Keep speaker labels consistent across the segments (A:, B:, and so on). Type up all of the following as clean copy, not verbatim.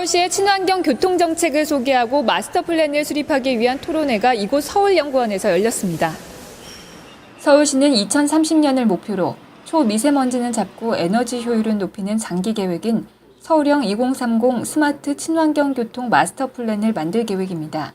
A: 서울시의 친환경 교통정책을 소개하고 마스터 플랜을 수립하기 위한 토론회가 이곳 서울연구원에서 열렸습니다. 서울시는 2030년을 목표로 초미세먼지는 잡고 에너지 효율을 높이는 장기 계획인 서울형 2030 스마트 친환경 교통 마스터 플랜을 만들 계획입니다.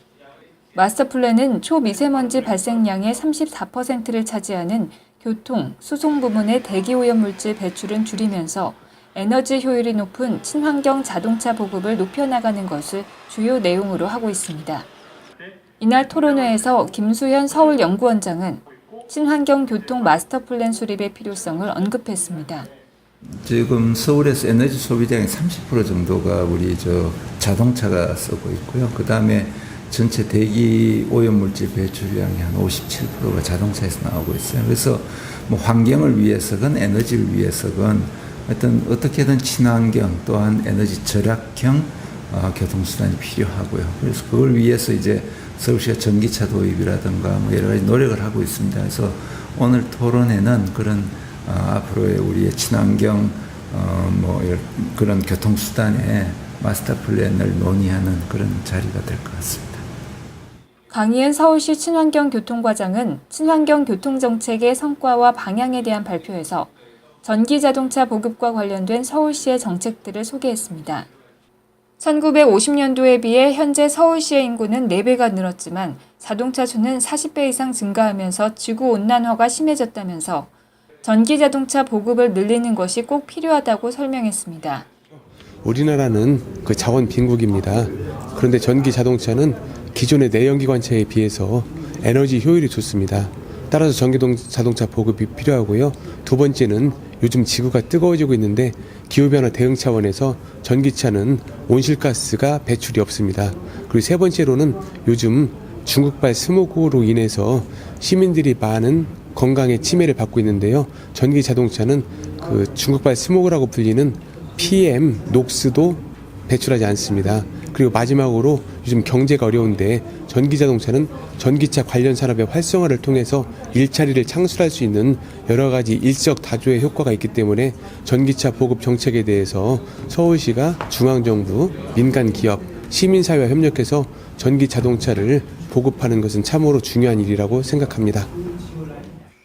A: 마스터 플랜은 초미세먼지 발생량의 34%를 차지하는 교통, 수송 부문의 대기오염물질 배출은 줄이면서 에너지 효율이 높은 친환경 자동차 보급을 높여나가는 것을 주요 내용으로 하고 있습니다. 이날 토론회에서 김수현 서울연구원장은 친환경 교통 마스터 플랜 수립의 필요성을 언급했습니다.
B: 지금 서울에서 에너지 소비량의 30% 정도가 우리 자동차가 쓰고 있고요. 그 다음에 전체 대기 오염물질 배출량이 한 57%가 자동차에서 나오고 있어요. 그래서 뭐 환경을 위해서건 에너지를 위해서건 어떻게든 친환경 또한 에너지 절약형 교통수단이 필요하고요. 그래서 그걸 위해서 이제 서울시가 전기차 도입이라든가 뭐 여러 가지 노력을 하고 있습니다. 그래서 오늘 토론회는 그런 앞으로의 우리의 친환경 그런 교통수단의 마스터 플랜을 논의하는 그런 자리가 될 것 같습니다.
A: 강희은 서울시 친환경 교통과장은 친환경 교통정책의 성과와 방향에 대한 발표에서 전기자동차 보급과 관련된 서울시의 정책들을 소개했습니다. 1950년도에 비해 현재 서울시의 인구는 4배가 늘었지만 자동차 수는 40배 이상 증가하면서 지구온난화가 심해졌다면서 전기자동차 보급을 늘리는 것이 꼭 필요하다고 설명했습니다.
C: 우리나라는 자원 빈국입니다. 그런데 전기자동차는 기존의 내연기관차에 비해서 에너지 효율이 좋습니다. 따라서 전기자동차 보급이 필요하고요. 두 번째는 요즘 지구가 뜨거워지고 있는데 기후변화 대응 차원에서 전기차는 온실가스가 배출이 없습니다. 그리고 세 번째로는 요즘 중국발 스모그로 인해서 시민들이 많은 건강에 침해를 받고 있는데요. 전기자동차는 중국발 스모그라고 불리는 PM, 녹스도 배출하지 않습니다. 그리고 마지막으로 요즘 경제가 어려운데 전기자동차는 전기차 관련 산업의 활성화를 통해서 일자리를 창출할 수 있는 여러 가지 일석다조의 효과가 있기 때문에 전기차 보급 정책에 대해서 서울시가 중앙정부, 민간기업, 시민사회와 협력해서 전기자동차를 보급하는 것은 참으로 중요한 일이라고 생각합니다.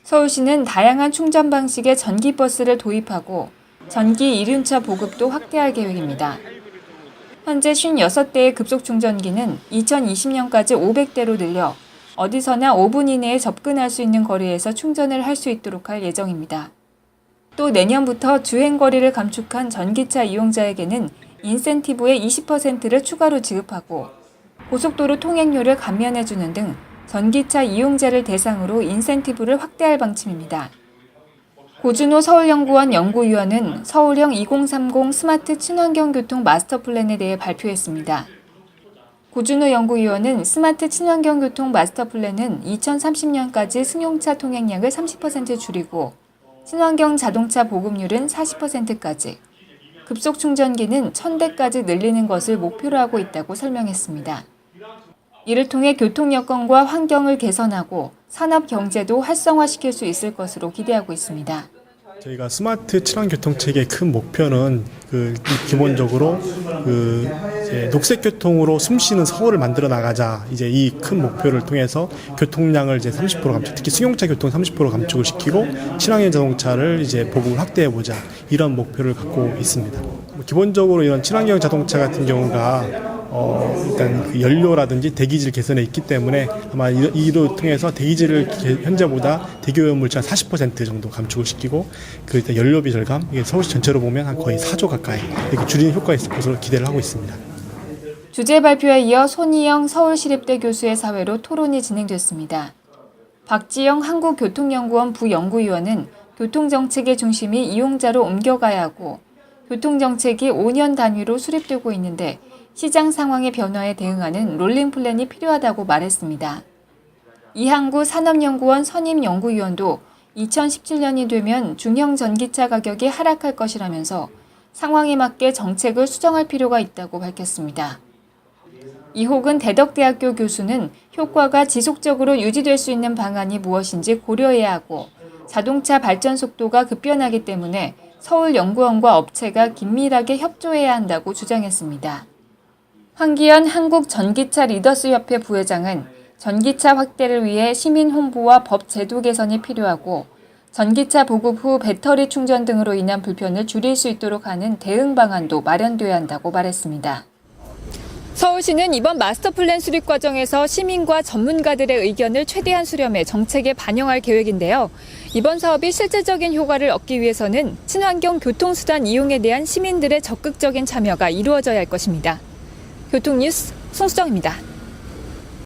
A: 서울시는 다양한 충전 방식의 전기버스를 도입하고 전기 이륜차 보급도 확대할 계획입니다. 현재 56대의 급속충전기는 2020년까지 500대로 늘려 어디서나 5분 이내에 접근할 수 있는 거리에서 충전을 할 수 있도록 할 예정입니다. 또 내년부터 주행거리를 감축한 전기차 이용자에게는 인센티브의 20%를 추가로 지급하고 고속도로 통행료를 감면해주는 등 전기차 이용자를 대상으로 인센티브를 확대할 방침입니다. 고준호 서울연구원 연구위원은 서울형 2030 스마트 친환경 교통 마스터 플랜에 대해 발표했습니다. 고준호 연구위원은 스마트 친환경 교통 마스터 플랜은 2030년까지 승용차 통행량을 30% 줄이고 친환경 자동차 보급률은 40%까지, 급속 충전기는 1000대까지 늘리는 것을 목표로 하고 있다고 설명했습니다. 이를 통해 교통 여건과 환경을 개선하고 산업 경제도 활성화시킬 수 있을 것으로 기대하고 있습니다.
D: 저희가 스마트 친환경 교통체계의 큰 목표는 기본적으로 이제 녹색 교통으로 숨쉬는 서울을 만들어 나가자, 이제 이 큰 목표를 통해서 교통량을 이제 30% 감축, 특히 승용차 교통 30% 감축을 시키고 친환경 자동차를 이제 보급을 확대해 보자, 이런 목표를 갖고 있습니다. 기본적으로 이런 친환경 자동차 같은 경우가 일단 연료라든지 대기질 개선에 있기 때문에 아마 이로 통해서 대기질을 현재보다 대기오염물질 한 40% 정도 감축을 시키고 일단 연료비 절감, 이게 서울시 전체로 보면 한 거의 4조 가까이 이렇게 줄이는 효과가 있을 것으로 기대를 하고 있습니다.
A: 주제 발표에 이어 손희영 서울시립대 교수의 사회로 토론이 진행됐습니다. 박지영 한국교통연구원 부연구위원은 교통정책의 중심이 이용자로 옮겨가야 하고 교통정책이 5년 단위로 수립되고 있는데 시장 상황의 변화에 대응하는 롤링 플랜이 필요하다고 말했습니다. 이항구 산업연구원 선임연구위원도 2017년이 되면 중형 전기차 가격이 하락할 것이라면서 상황에 맞게 정책을 수정할 필요가 있다고 밝혔습니다. 이호근 대덕대학교 교수는 효과가 지속적으로 유지될 수 있는 방안이 무엇인지 고려해야 하고 자동차 발전 속도가 급변하기 때문에 서울연구원과 업체가 긴밀하게 협조해야 한다고 주장했습니다. 황기현 한국전기차 리더스협회 부회장은 전기차 확대를 위해 시민 홍보와 법 제도 개선이 필요하고 전기차 보급 후 배터리 충전 등으로 인한 불편을 줄일 수 있도록 하는 대응 방안도 마련돼야 한다고 말했습니다. 서울시는 이번 마스터플랜 수립 과정에서 시민과 전문가들의 의견을 최대한 수렴해 정책에 반영할 계획인데요. 이번 사업이 실질적인 효과를 얻기 위해서는 친환경 교통수단 이용에 대한 시민들의 적극적인 참여가 이루어져야 할 것입니다. 교통뉴스 송수정입니다.